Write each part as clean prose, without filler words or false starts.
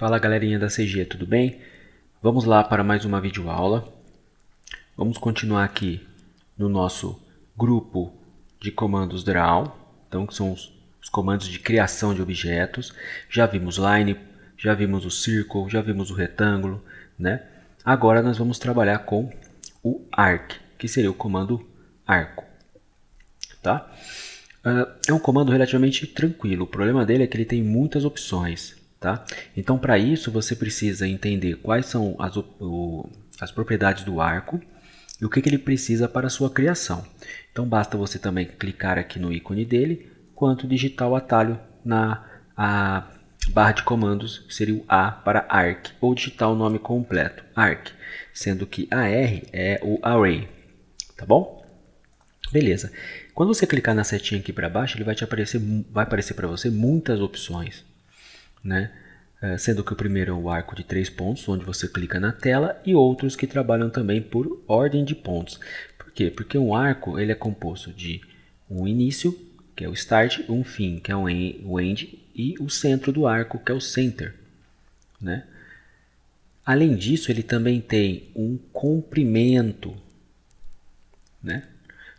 Fala galerinha da CG, tudo bem? Vamos lá para mais uma videoaula. Vamos continuar aqui no nosso grupo de comandos draw, então que são os comandos de criação de objetos. Já vimos line, já vimos o circle, já vimos o retângulo, né? Agora nós vamos trabalhar com o arc, que seria o comando arco, tá? É um comando relativamente tranquilo, o problema dele é que ele tem muitas opções. Tá? Então, para isso, você precisa entender quais são as propriedades do arco e o que ele precisa para a sua criação. Então, basta você também clicar aqui no ícone dele, quanto digitar o atalho na barra de comandos, que seria o A para arc, ou digitar o nome completo, arc, sendo que AR é o array, tá bom? Beleza. Quando você clicar na setinha aqui para baixo, ele vai aparecer para você muitas opções, né? Sendo que o primeiro é o arco de 3 pontos, onde você clica na tela, e outros que trabalham também por ordem de pontos. Por quê? Porque um arco ele é composto de um início, que é o start, um fim, que é o end, e o centro do arco, que é o center, né? Além disso, ele também tem um comprimento, né,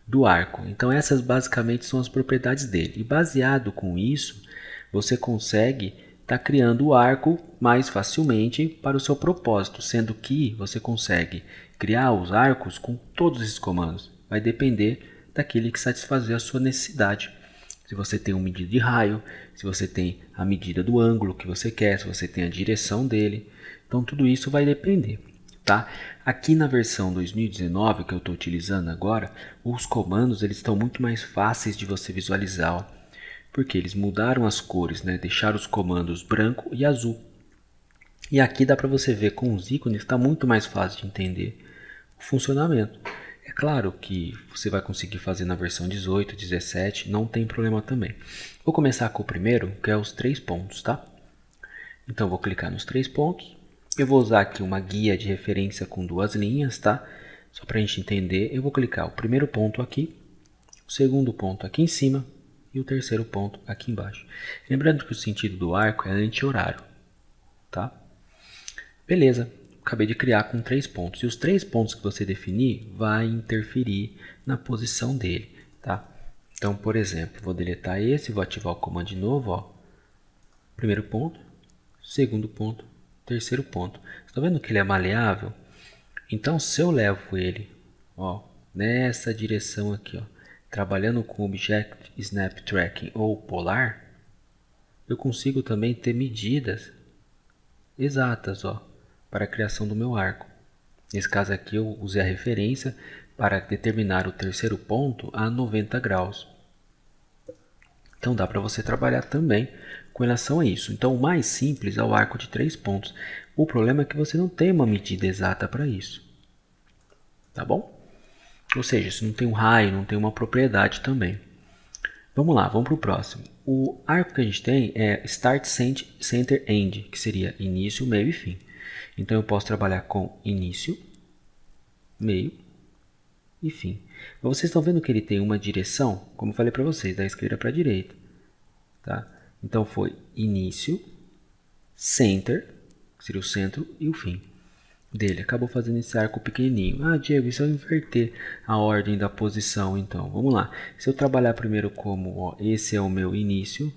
do arco. Então essas basicamente são as propriedades dele. E baseado com isso, você consegue estar criando o arco mais facilmente para o seu propósito, sendo que você consegue criar os arcos com todos esses comandos. Vai depender daquele que satisfazer a sua necessidade. Se você tem uma medida de raio, se você tem a medida do ângulo que você quer, se você tem a direção dele. Então tudo isso vai depender. Tá? Aqui na versão 2019 que eu estou utilizando agora, os comandos eles estão muito mais fáceis de você visualizar, ó, porque eles mudaram as cores, né? Deixaram os comandos branco e azul. E aqui dá para você ver com os ícones, está muito mais fácil de entender o funcionamento. É claro que você vai conseguir fazer na versão 18, 17, não tem problema também. Vou começar com o primeiro, que é os 3 pontos, tá? Então vou clicar nos 3 pontos. Eu vou usar aqui uma guia de referência com 2 linhas, tá? Só para a gente entender, eu vou clicar o primeiro ponto aqui, o segundo ponto aqui em cima e o terceiro ponto aqui embaixo. Lembrando que o sentido do arco é anti-horário, tá? Beleza, acabei de criar com 3 pontos. E os 3 pontos que você definir vai interferir na posição dele, tá? Então, por exemplo, vou deletar esse, vou ativar o comando de novo, ó. Primeiro ponto, segundo ponto, terceiro ponto. Está vendo que ele é maleável? Então, se eu levo ele, ó, nessa direção aqui, ó, trabalhando com Object Snap Tracking ou Polar, eu consigo também ter medidas exatas, ó, para a criação do meu arco. Nesse caso aqui eu usei a referência para determinar o terceiro ponto a 90 graus. Então dá para você trabalhar também com relação a isso. Então o mais simples é o arco de 3 pontos. O problema é que você não tem uma medida exata para isso. Tá bom? Ou seja, se não tem um raio, não tem uma propriedade também. Vamos lá, vamos para o próximo. O arco que a gente tem é Start, Center, End, que seria início, meio e fim. Então eu posso trabalhar com início, meio e fim. Mas vocês estão vendo que ele tem uma direção, como eu falei para vocês, da esquerda para a direita. Tá? Então foi início, center, que seria o centro, e o fim dele. Acabou fazendo esse arco pequenininho. Ah, Diego, e se eu inverter a ordem da posição, então? Vamos lá. Se eu trabalhar primeiro como, ó, esse é o meu início,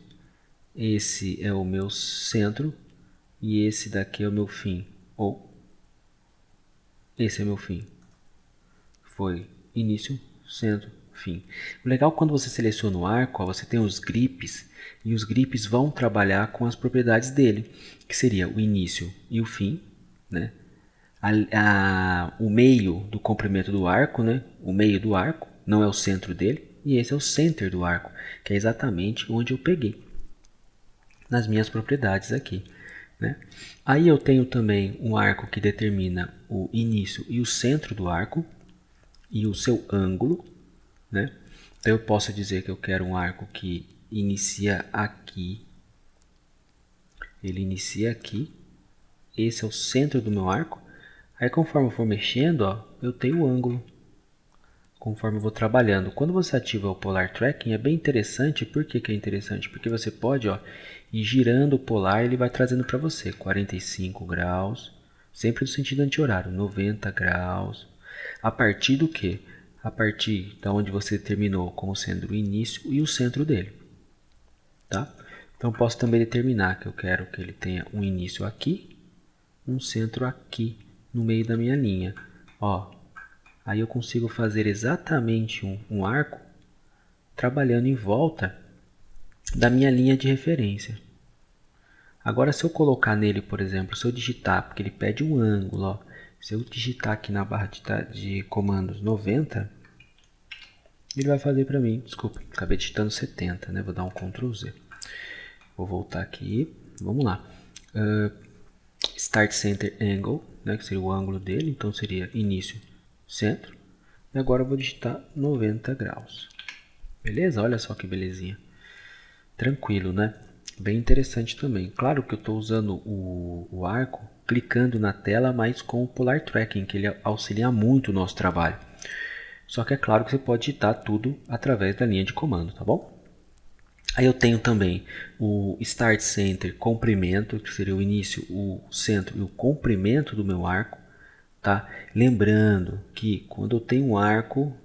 esse é o meu centro, e esse daqui é o meu fim. Ou, esse é o meu fim. Foi início, centro, fim. O legal é quando você seleciona o arco, ó, você tem os grips, e os grips vão trabalhar com as propriedades dele, que seria o início e o fim, né? O meio do comprimento do arco, né? O meio do arco, não é o centro dele, e esse é o center do arco, que é exatamente onde eu peguei nas minhas propriedades aqui, né? Aí eu tenho também um arco que determina o início e o centro do arco e o seu ângulo, né? Então eu posso dizer que eu quero um arco que inicia aqui, ele inicia aqui, esse é o centro do meu arco. Aí conforme eu for mexendo, ó, eu tenho o ângulo. conforme eu vou trabalhando. Quando você ativa o Polar Tracking, é bem interessante. Por que é interessante? Porque você pode ir girando o polar, ele vai trazendo para você 45 graus, sempre no sentido anti-horário, 90 graus. A partir do que? A partir da onde você terminou como sendo o início e o centro dele. Tá? Então, posso também determinar que eu quero que ele tenha um início aqui, um centro aqui, no meio da minha linha. Aí eu consigo fazer exatamente um arco trabalhando em volta da minha linha de referência. Agora, se eu colocar nele, por exemplo, se eu digitar, porque ele pede um ângulo, se eu digitar aqui na barra de comandos 90, ele vai fazer para mim, desculpa, acabei digitando 70, né? Vou dar um Ctrl Z. Vou voltar aqui, vamos lá. Start Center Angle, né, que seria o ângulo dele, então seria início, centro. E agora eu vou digitar 90 graus. Beleza? Olha só que belezinha. Tranquilo, né? Bem interessante também. Claro que eu estou usando o arco clicando na tela, mas com o Polar Tracking, que ele auxilia muito o nosso trabalho. Só que é claro que você pode digitar tudo através da linha de comando, tá bom? Aí eu tenho também o Start Center comprimento, que seria o início, o centro e o comprimento do meu arco. Tá? Lembrando que quando eu tenho um arco,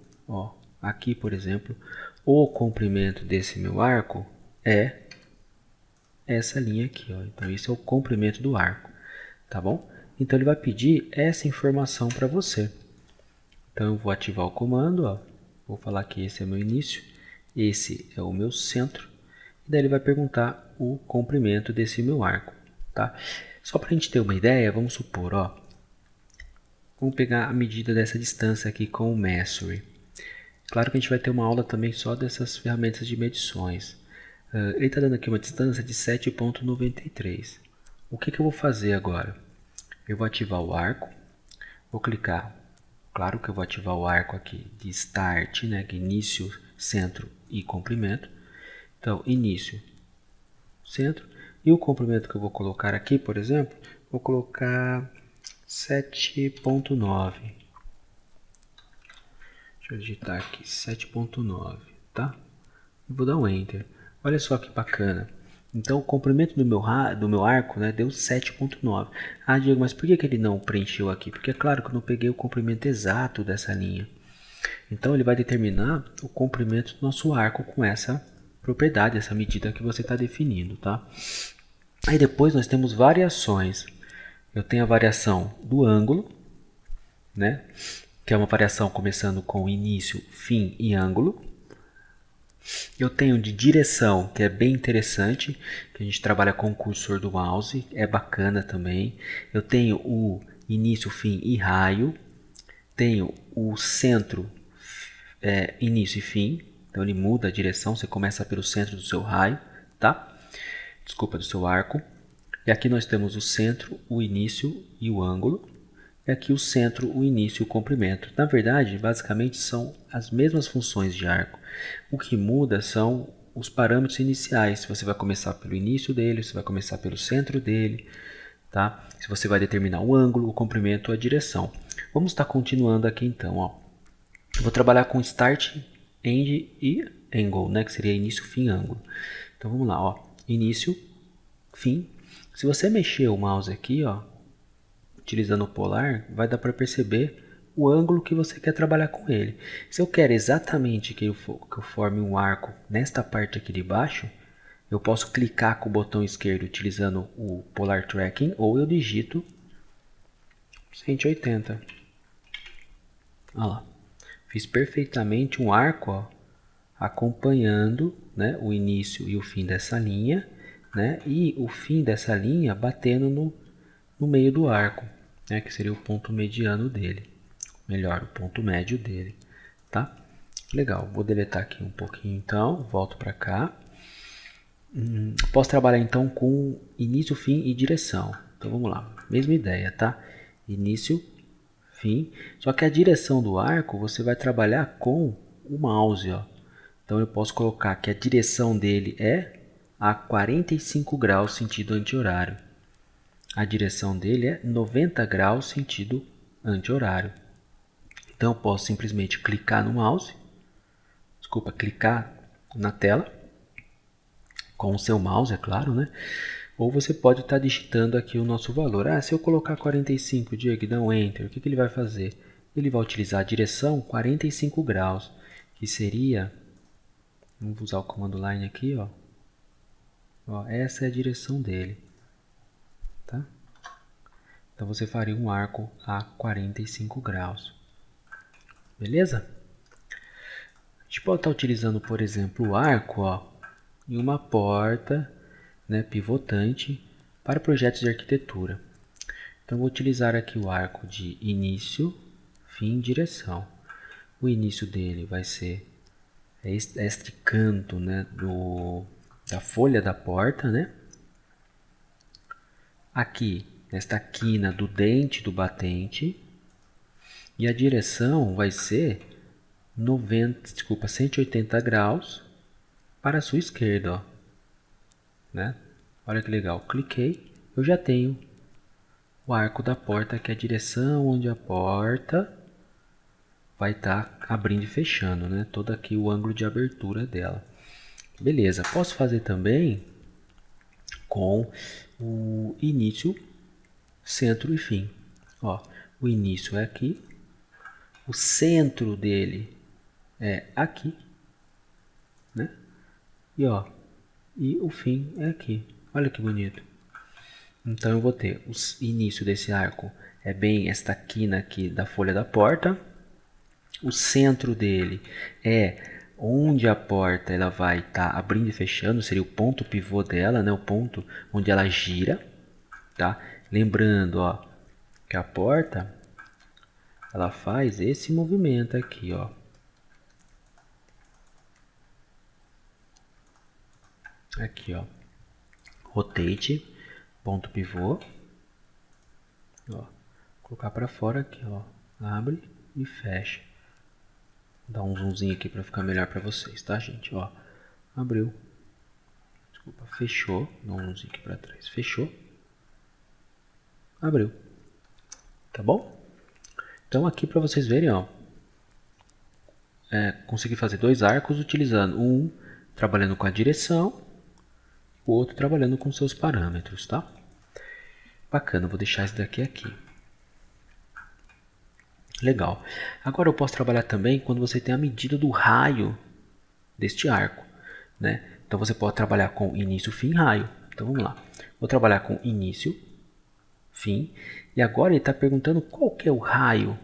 aqui por exemplo, o comprimento desse meu arco é essa linha aqui. Então isso é o comprimento do arco. Tá bom? Então ele vai pedir essa informação para você. Então eu vou ativar o comando, vou falar que esse é meu início, esse é o meu centro, e daí ele vai perguntar o comprimento desse meu arco. Tá? Só para a gente ter uma ideia, vamos supor, vamos pegar a medida dessa distância aqui com o Masonry. Claro que a gente vai ter uma aula também só dessas ferramentas de medições. Ele está dando aqui uma distância de 7,93. O que eu vou fazer agora? Eu vou ativar o arco, vou clicar. Claro que eu vou ativar o arco aqui de Start, né, que é início, centro e comprimento. Então, início, centro. E o comprimento que eu vou colocar aqui, por exemplo, vou colocar 7,9. Deixa eu digitar aqui, 7,9, tá? E vou dar um Enter. Olha só que bacana. Então, o comprimento do meu arco, né, deu 7,9. Ah, Diego, mas por que ele não preencheu aqui? Porque é claro que eu não peguei o comprimento exato dessa linha. Então, ele vai determinar o comprimento do nosso arco com essa propriedade, essa medida que você está definindo, tá? Aí depois nós temos variações. Eu tenho a variação do ângulo, né, que é uma variação começando com início, fim e ângulo. Eu tenho de direção, que é bem interessante, que a gente trabalha com o cursor do mouse, é bacana também. Eu tenho o início, fim e raio. Tenho o centro, início e fim. Então ele muda a direção, você começa pelo centro do seu raio, tá? Desculpa, do seu arco. E aqui nós temos o centro, o início e o ângulo. E aqui o centro, o início e o comprimento. Na verdade, basicamente são as mesmas funções de arco. O que muda são os parâmetros iniciais. Se você vai começar pelo início dele, se vai começar pelo centro dele, tá? Se você vai determinar o ângulo, o comprimento ou a direção. Vamos estar continuando aqui então. Eu vou trabalhar com Start, End e Angle, né? Que seria início, fim, ângulo. Então vamos lá. Início, fim. Se você mexer o mouse aqui, utilizando o polar, vai dar para perceber o ângulo que você quer trabalhar com ele. Se eu quero exatamente que eu forme um arco nesta parte aqui de baixo, eu posso clicar com o botão esquerdo utilizando o Polar Tracking, ou eu digito 180. Olha lá. Fiz perfeitamente um arco, acompanhando, né, o início e o fim dessa linha, né, e o fim dessa linha batendo no meio do arco, né, que seria o ponto mediano dele. Melhor, o ponto médio dele, tá? Legal, vou deletar aqui um pouquinho então, volto para cá. Posso trabalhar então com início, fim e direção. Então vamos lá, mesma ideia, tá? Início, fim. Só que a direção do arco você vai trabalhar com o mouse, Então eu posso colocar que a direção dele é a 45 graus sentido anti-horário. A direção dele é 90 graus sentido anti-horário. Então eu posso simplesmente clicar no mouse, clicar na tela, com o seu mouse, é claro, né? Ou você pode estar digitando aqui o nosso valor. Se eu colocar 45, Diego, e dar um Enter, o que ele vai fazer? Ele vai utilizar a direção 45 graus, que seria... Vamos usar o comando line aqui, ó. Essa é a direção dele, tá? Então você faria um arco a 45 graus. Beleza? A gente pode estar utilizando, por exemplo, o arco, em uma porta, né, pivotante para projetos de arquitetura. Então vou utilizar aqui o arco de início, fim, direção. O início dele vai ser este canto, né, da folha da porta, né? Aqui, nesta quina do dente do batente. E a direção vai ser 180 graus para a sua esquerda, né? Olha que legal, cliquei, eu já tenho o arco da porta, que é a direção onde a porta vai estar abrindo e fechando, né? Todo aqui o ângulo de abertura dela. Beleza, posso fazer também com o início, centro e fim. O início é aqui, o centro dele é aqui, né? E o fim é aqui. Olha que bonito. Então eu vou ter o início desse arco é bem esta quina aqui da folha da porta. O centro dele é onde a porta ela vai estar abrindo e fechando, seria o ponto pivô dela, né? O ponto onde ela gira, tá? Lembrando, que a porta ela faz esse movimento aqui, Aqui, rotate, ponto pivô, colocar para fora aqui, abre e fecha. Vou dar um zoomzinho aqui para ficar melhor para vocês, tá, gente? Abriu, desculpa, fechou, dá um zoomzinho aqui para trás, fechou, abriu, tá bom? Então aqui para vocês verem, consegui fazer dois arcos utilizando um trabalhando com a direção, o outro trabalhando com seus parâmetros, tá? Bacana, vou deixar esse daqui aqui. Legal. Agora eu posso trabalhar também quando você tem a medida do raio deste arco, né? Então você pode trabalhar com início, fim, raio. Então vamos lá. Vou trabalhar com início, fim. E agora ele está perguntando qual que é o raio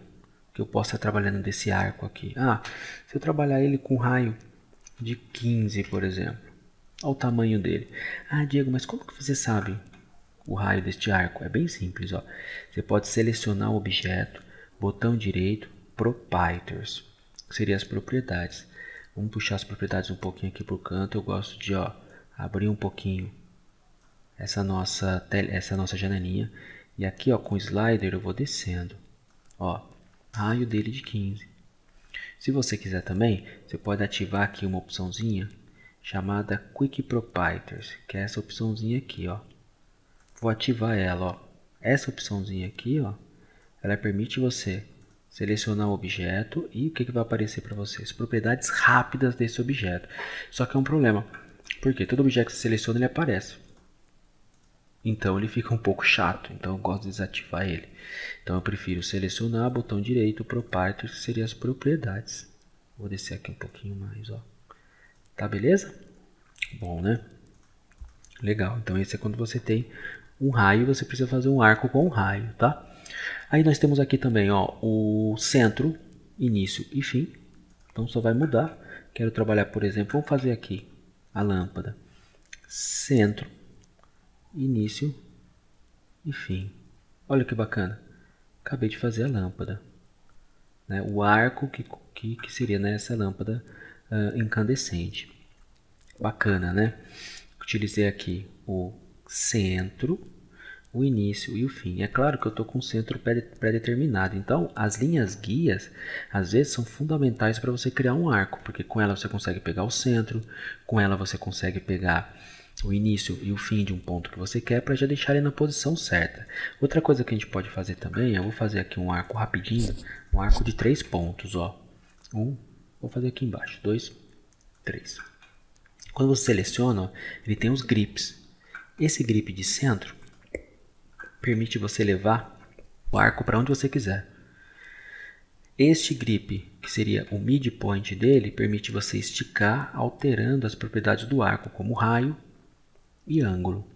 que eu posso estar trabalhando desse arco aqui. Se eu trabalhar ele com raio de 15, por exemplo. Olha o tamanho dele. Diego, mas como que você sabe o raio deste arco? É bem simples, Você pode selecionar o objeto, botão direito, Proprietors, que seriam as propriedades. Vamos puxar as propriedades um pouquinho aqui para o canto. Eu gosto de abrir um pouquinho essa nossa janelinha. E aqui com o slider eu vou descendo. Raio dele de 15. Se você quiser também, você pode ativar aqui uma opçãozinha chamada Quick Proprietors, que é essa opçãozinha aqui, Vou ativar ela, Essa opçãozinha aqui, ela permite você selecionar o objeto e o que vai aparecer para você? As propriedades rápidas desse objeto. Só que é um problema, porque todo objeto que você seleciona ele aparece. Então ele fica um pouco chato, então eu gosto de desativar ele. Então eu prefiro selecionar, botão direito, Proprietors, que seriam as propriedades. Vou descer aqui um pouquinho mais, Tá, beleza? Bom, né? Legal, então esse é quando você tem um raio, você precisa fazer um arco com um raio, tá? Aí nós temos aqui também, o centro, início e fim. Então só vai mudar. Quero trabalhar, por exemplo, vamos fazer aqui a lâmpada. Centro, início e fim. Olha que bacana. Acabei de fazer a lâmpada, né? O arco que seria nessa lâmpada incandescente. Bacana, né? Utilizei aqui o centro, o início e o fim. É claro que eu estou com o centro pré-determinado. Então, as linhas guias, às vezes, são fundamentais para você criar um arco. Porque com ela você consegue pegar o centro, com ela você consegue pegar o início e o fim de um ponto que você quer para já deixar ele na posição certa. Outra coisa que a gente pode fazer também, eu vou fazer aqui um arco rapidinho, um arco de 3 pontos, ó. Vou fazer aqui embaixo, 2, 3. Quando você seleciona, ó, ele tem os grips. Esse grip de centro permite você levar o arco para onde você quiser. Este grip, que seria o midpoint dele, permite você esticar alterando as propriedades do arco, como raio e ângulo.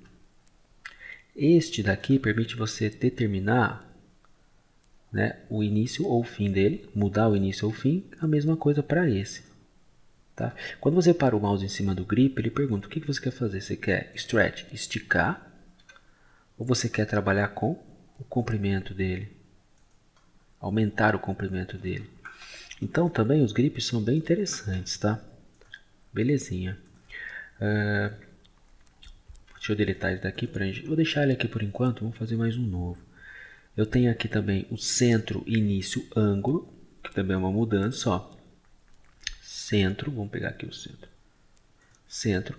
Este daqui permite você determinar, né, o início ou o fim dele, mudar o início ou o fim, a mesma coisa para esse. Tá? Quando você para o mouse em cima do grip, ele pergunta o que você quer fazer. Você quer stretch, esticar, ou você quer trabalhar com o comprimento dele, aumentar o comprimento dele. Então também os grips são bem interessantes, tá? Belezinha. Deixa eu deletar ele daqui pra gente. Vou deixar ele aqui por enquanto, vamos fazer mais um novo. Eu tenho aqui também o centro, início, ângulo, que também é uma mudança, ó. Centro, vamos pegar aqui o centro. Centro,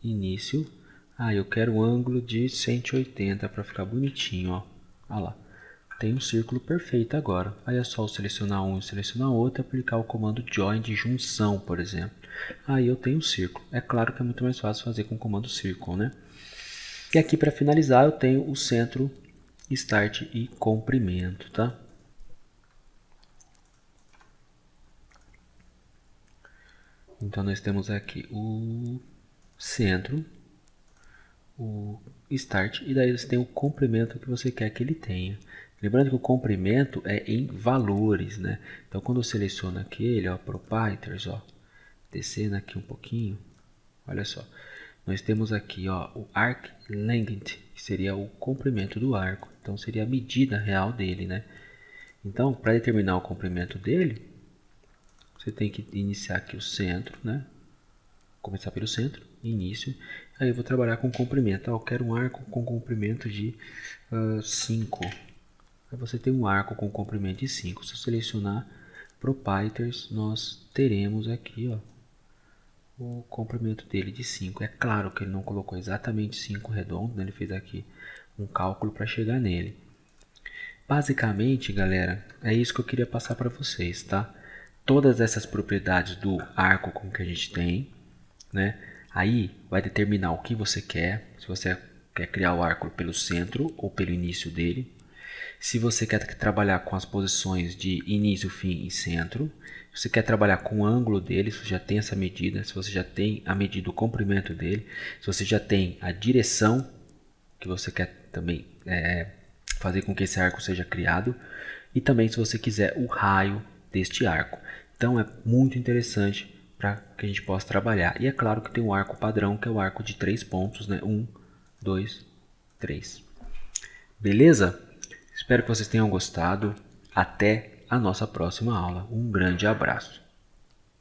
início. Eu quero um ângulo de 180 para ficar bonitinho, ó. Olha lá. Tem um círculo perfeito agora. Aí é só eu selecionar um e selecionar outro e aplicar o comando join de junção, por exemplo. Aí eu tenho um círculo. É claro que é muito mais fácil fazer com o comando circle, né? E aqui para finalizar eu tenho o centro, start e comprimento, tá? Então nós temos aqui o centro, o start e daí você tem o comprimento que você quer que ele tenha. Lembrando que o comprimento é em valores, né? Então quando eu seleciono aquele, ó, proprietors, ó, descendo aqui um pouquinho, olha só. Nós temos aqui, ó, o arc length, que seria o comprimento do arco. Então seria a medida real dele, né? Então, para determinar o comprimento dele, você tem que iniciar aqui o centro, né? Começar pelo centro, início. Aí eu vou trabalhar com comprimento. Eu quero um arco com comprimento de 5. Aí você tem um arco com comprimento de 5. Se eu selecionar proprietors, nós teremos aqui, ó, o comprimento dele de 5. É claro que ele não colocou exatamente 5 redondo, né? Ele fez aqui um cálculo para chegar nele. Basicamente, galera, é isso que eu queria passar para vocês, tá? Todas essas propriedades do arco com que a gente tem, né? Aí vai determinar o que você quer, se você quer criar o arco pelo centro ou pelo início dele. Se você quer trabalhar com as posições de início, fim e centro. Se você quer trabalhar com o ângulo dele, se você já tem essa medida, se você já tem a medida do comprimento dele, se você já tem a direção que você quer também fazer com que esse arco seja criado, e também se você quiser o raio deste arco. Então é muito interessante para que a gente possa trabalhar. E é claro que tem um arco padrão, que é o arco de 3 pontos, né? 1, 2, 3. Beleza? Espero que vocês tenham gostado. Até a nossa próxima aula. Um grande abraço.